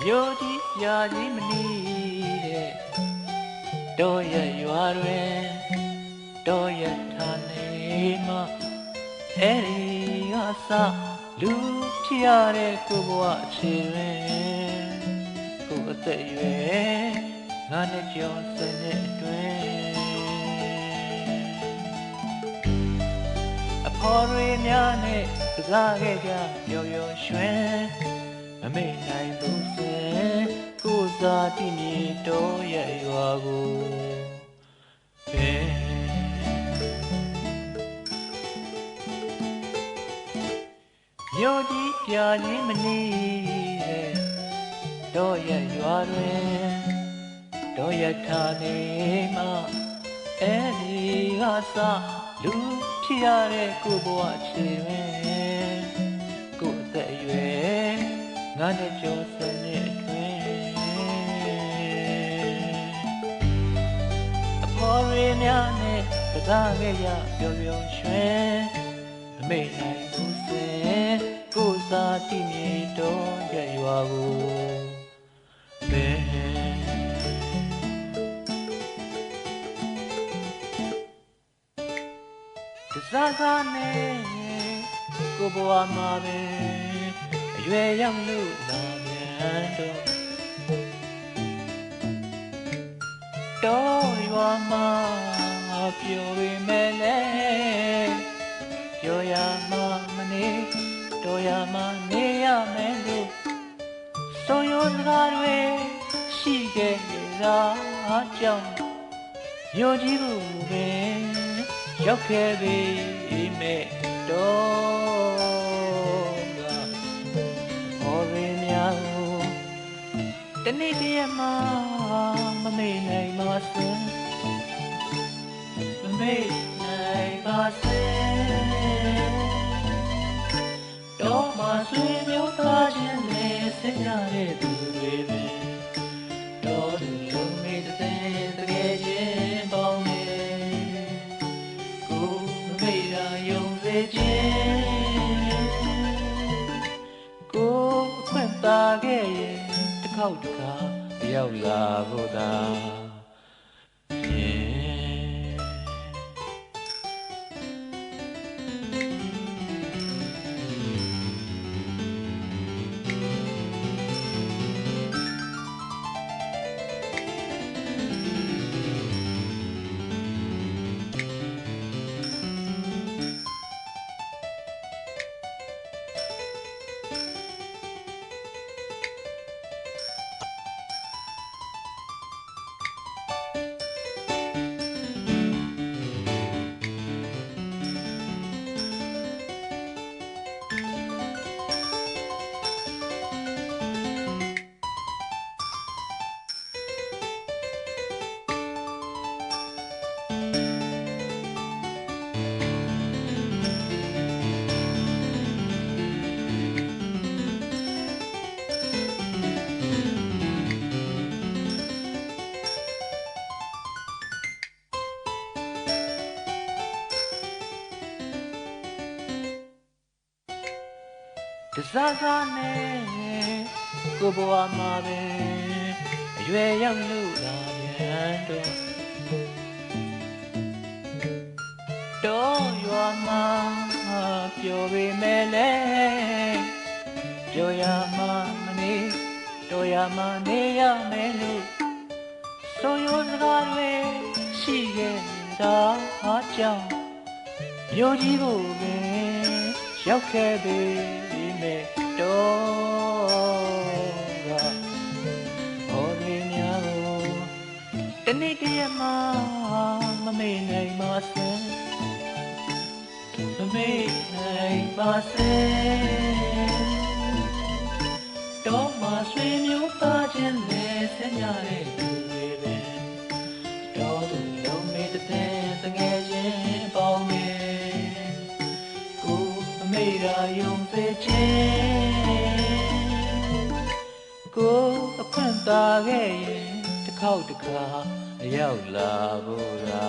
မြို့ကြီးပြာကြီးမနီးတဲ့တော်ရဲ့ရွာတွင်တော်ရဲ့ထာနေမှာအဲ့ဒီကစလူဖြစ်ရတဲ့ကိုဘဝအခြေတွင်ကိုအသက်ရွယ်ငါနဲ့ကြော်စတဲ့အတွင်းအဖော်တွေများနဲ့စကားခဲ့ကြပျော်ပျော်ရွှင်မမေ့နိုင်ဘူးစေကိုစားတည်မြေတော်ရဲ့ရွာကိုမြို့ကြီးပြာကြီးမနီးတဲ့တော်ရဲ့ရွာတွင်တော်ရဲ့ထာနေမှာအဲ့ဒီကစလူဖြစ်ရတဲ့ကိုဘဝချေတွင်ကိုအသက်အရွယ်ငါနဲ့ကြော်စတဲ့အတွင်းအဖော်တွေများနဲ့ကစားခဲ့ရပျော်ပျော်ရွှင်မမေ့နိုင်ဘူးစေကိုစားတည်မြေတော်ရဲ့ရွာကိုတစားစားနဲ့ကိုဘဝမှာပဲအရွယ်ရောက်လို့လာပြန်တော့ရွာမှာပြောပေမဲ့လည်းပြောရမှမနေတော်ရမှနေရမယ်လို့ဆိုရိုးစကားတွေရှိခဲ့တာကြောင့်မြို့ကြီးကိုပဲရောက်ခဲ့ပြီမဲ့တော့ကဟောရင်းများကိုတနေ့တည်းမှမမေ့နိုင်ပါစေမမေ့နိုင်ပါစေတော့မှဆွေမျိုးသားချင်းနဲ့ဆက်ကြတဲ့သူတွေပဲတော့သူလုံးမေးတဲ့တကယ်ချင်းပေါင်းနေကိုမမေ့တာယုံစေခြင်းကိုအခွင့်သာခဲ့ရင်တစ်ခေါက်တစ်ခါရောက်လာဖို့သာတစားစားနဲ့ကိုဘဝမှာပဲအရွယ်ရောက်လို့လာပြန်တော့ရွာမှာပြောပေမဲ့လည်းပြောရမှမနေတော်ရမှနေရမယ်လို့ဆိုရိုးစကားတွေရှိခဲ့တာကြောင့်မြို့ကြီးကိုပဲရောက်ခဲ့ပြီမဲ့တော့ကဟောရင်းများကိုတနေ့တည်းမှမမေ့နိုင်ပါစေမမေ့နိုင်ပါစေတော့မှဆွေမျိုးသားချင်းနဲ့ဆက်ကြတဲ့သူတွေပဲတော့သူလုံးမေးတဲ့ငယ်ချင်းပေါင်းနေကိုမမေ့တာယုံစေခြင်းကိုအခွင့်သာခဲ့ရင်တစ်ခေါက်တစ်ခါရောက်လာဖို့ရာ